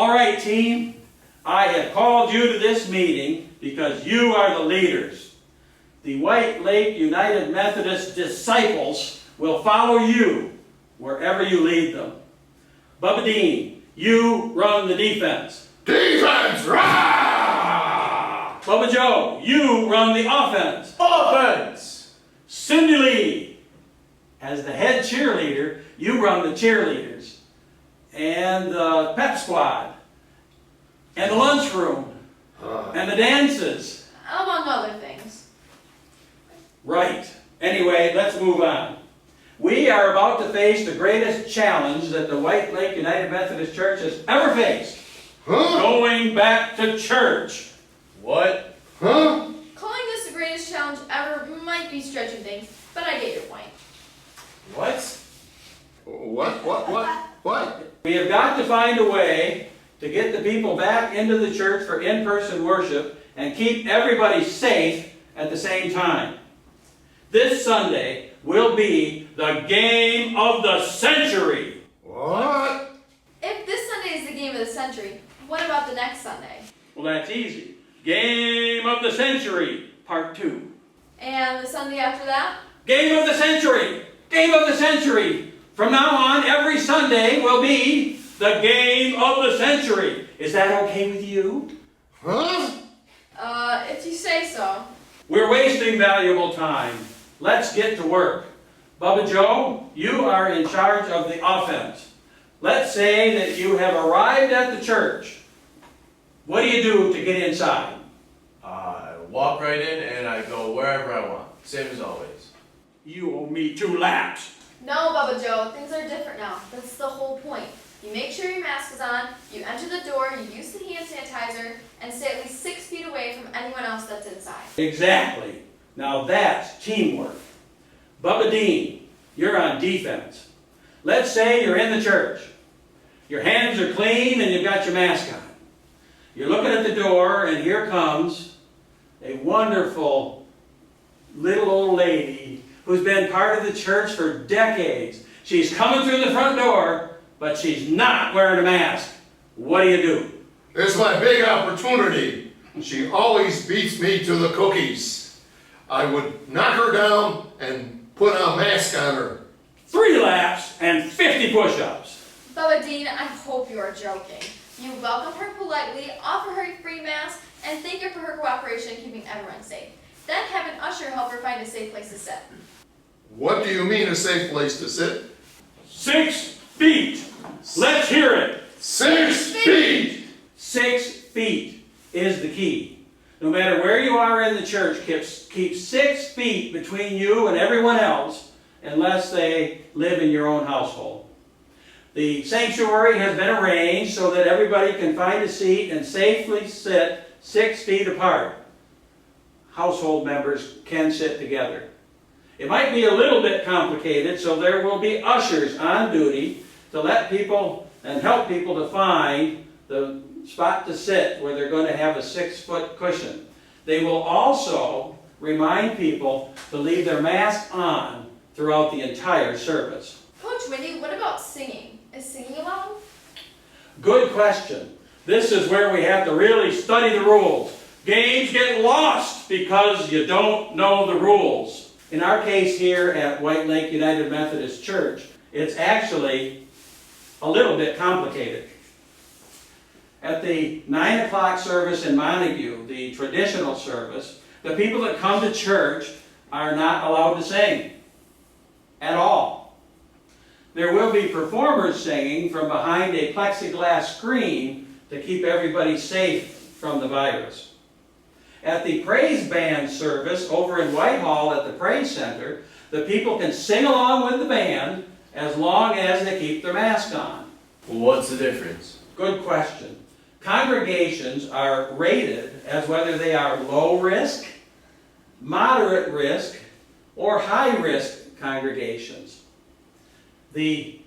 All right, team. I have called you to this meeting because you are the leaders. The White Lake United Methodist disciples will follow you wherever you lead them. Bubba Dean, you run the defense. Defense! Rah! Bubba Joe, you run the offense. Offense! Cindy Lee, as the head cheerleader, you run the cheerleaders. And the pep squad. And the lunchroom. And the dances. Among other things. Right. Anyway, let's move on. We are about to face the greatest challenge that the White Lake United Methodist Church has ever faced. Huh? Going back to church. What? Huh? Calling this the greatest challenge ever might be stretching things, but I get your point. What? What? We have got to find a way to get the people back into the church for in-person worship and keep everybody safe at the same time. This Sunday will be the game of the century. What? If this Sunday is the game of the century, what about the next Sunday? Well, that's easy. Game of the century, part 2. And the Sunday after that? Game of the century! Game of the century! From now on, every Sunday will be the game of the century. Is that okay with you? Huh? If you say so. We're wasting valuable time. Let's get to work. Bubba Joe, you are in charge of the offense. Let's say that you have arrived at the church. What do you do to get inside? I walk right in and I go wherever I want. Same as always. You owe me 2 laps. No, Bubba Joe, things are different now. That's the whole point. You make sure your mask is on, you enter the door, you use the hand sanitizer, and stay at least 6 feet away from anyone else that's inside. Exactly. Now that's teamwork. Bubba Dean, you're on defense. Let's say you're in the church. Your hands are clean and you've got your mask on. You're looking at the door and here comes a wonderful little old lady who's been part of the church for decades. She's coming through the front door, but she's not wearing a mask. What do you do? It's my big opportunity. She always beats me to the cookies. I would knock her down and put a mask on her. 3 laps and 50 push-ups. Bubba Dean, I hope you are joking. You welcome her politely, offer her a free mask, and thank her for her cooperation in keeping everyone safe. Then have an usher help her find a safe place to sit. What do you mean a safe place to sit? 6 feet. Let's hear it. 6 feet! 6 feet is the key. No matter where you are in the church, keep 6 feet between you and everyone else, unless they live in your own household. The sanctuary has been arranged so that everybody can find a seat and safely sit 6 feet apart. Household members can sit together. It might be a little bit complicated, so there will be ushers on duty to let people and help people to find the spot to sit where they're going to have a 6-foot cushion. They will also remind people to leave their mask on throughout the entire service. Coach Wendy, what about singing? Is singing allowed? Good question. This is where we have to really study the rules. Games get lost because you don't know the rules. In our case here at White Lake United Methodist Church, it's actually a little bit complicated. At the 9 o'clock service in Montague, the traditional service, the people that come to church are not allowed to sing at all. There will be performers singing from behind a plexiglass screen to keep everybody safe from the virus. At the praise band service over in Whitehall at the Praise Center, the people can sing along with the band as long as they keep their mask on. Well, what's the difference? Good question. Congregations are rated as whether they are low risk, moderate risk, or high risk congregations. The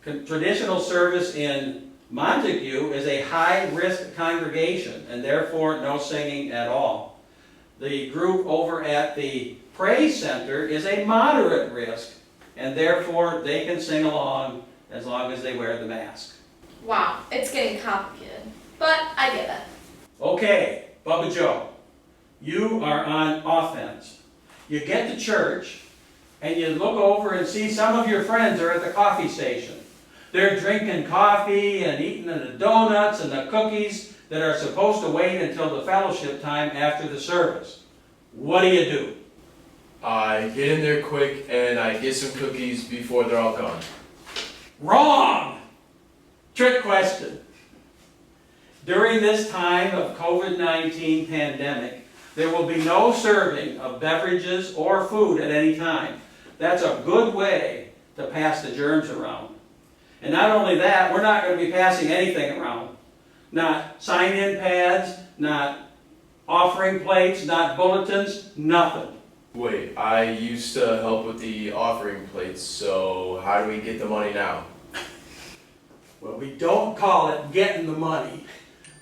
traditional service in Montague is a high-risk congregation, and therefore no singing at all. The group over at the Praise Center is a moderate risk, and therefore they can sing along as long as they wear the mask. Wow, it's getting complicated. But I get it. Okay, Bubba Joe, you are on offense. You get to church and you look over and see some of your friends are at the coffee station. They're drinking coffee and eating the donuts and the cookies that are supposed to wait until the fellowship time after the service. What do? I get in there quick and I get some cookies before they're all gone. Wrong! Trick question. During this time of COVID-19 pandemic, there will be no serving of beverages or food at any time. That's a good way to pass the germs around. And not only that, we're not going to be passing anything around. Not sign-in pads, not offering plates, not bulletins, nothing. Wait, I used to help with the offering plates, so how do we get the money now? Well, we don't call it getting the money,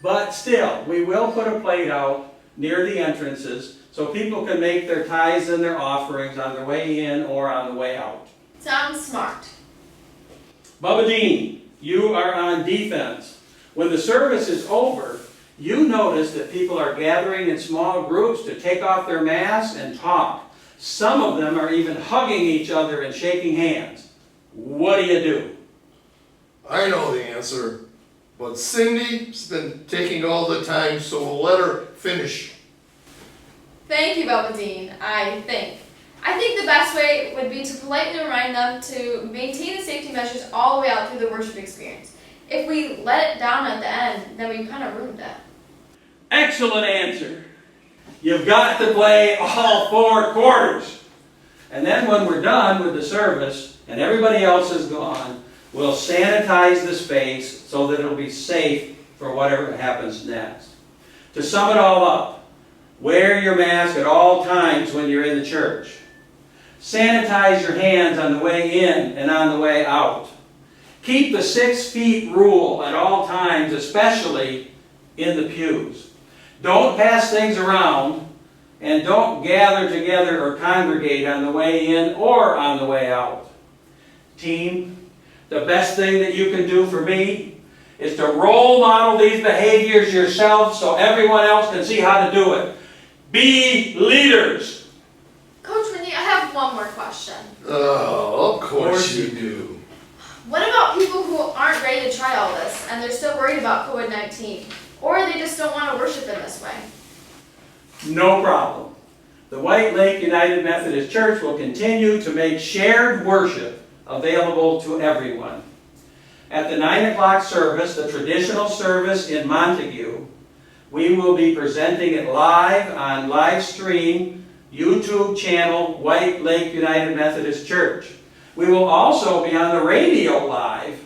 but still, we will put a plate out near the entrances so people can make their tithes and their offerings on their way in or on the way out. Sounds smart. Bubba Dean, you are on defense. When the service is over, you notice that people are gathering in small groups to take off their masks and talk. Some of them are even hugging each other and shaking hands. What do? I know the answer, but Cindy's been taking all the time, so we'll let her finish. Thank you, Bubba Dean, I think the best way would be to politely remind them to maintain the safety measures all the way out through the worship experience. If we let it down at the end, then we kind of ruined it. Excellent answer. You've got to play all 4 quarters. And then when we're done with the service and everybody else is gone, we'll sanitize the space so that it'll be safe for whatever happens next. To sum it all up, wear your mask at all times when you're in the church. Sanitize your hands on the way in and on the way out. Keep the 6 feet rule at all times, especially in the pews. Don't pass things around, and don't gather together or congregate on the way in or on the way out. Team, the best thing that you can do for me is to role model these behaviors yourself so everyone else can see how to do it. Be leaders. Coach Mindy, I have one more question. Oh, of course you do. What about people who aren't ready to try all this and they're still worried about COVID-19? Or they just don't want to worship in this way? No problem. The White Lake United Methodist Church will continue to make shared worship available to everyone. At the 9 o'clock service, the traditional service in Montague, we will be presenting it live on live stream YouTube channel White Lake United Methodist Church. We will also be on the radio live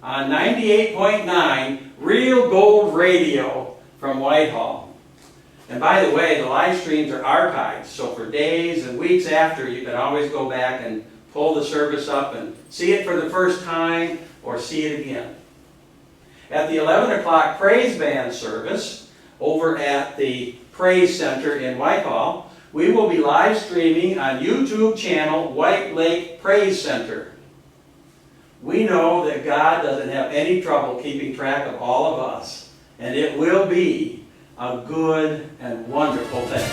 on 98.9 Real Gold Radio from Whitehall. And by the way, the live streams are archived, so for days and weeks after, you can always go back and pull the service up and see it for the first time or see it again. At the 11 o'clock praise band service over at the Praise Center in Whitehall, we will be live streaming on YouTube channel White Lake Praise Center. We know that God doesn't have any trouble keeping track of all of us, and it will be a good and wonderful thing.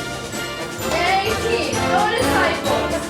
Yay, team! Go to time, folks!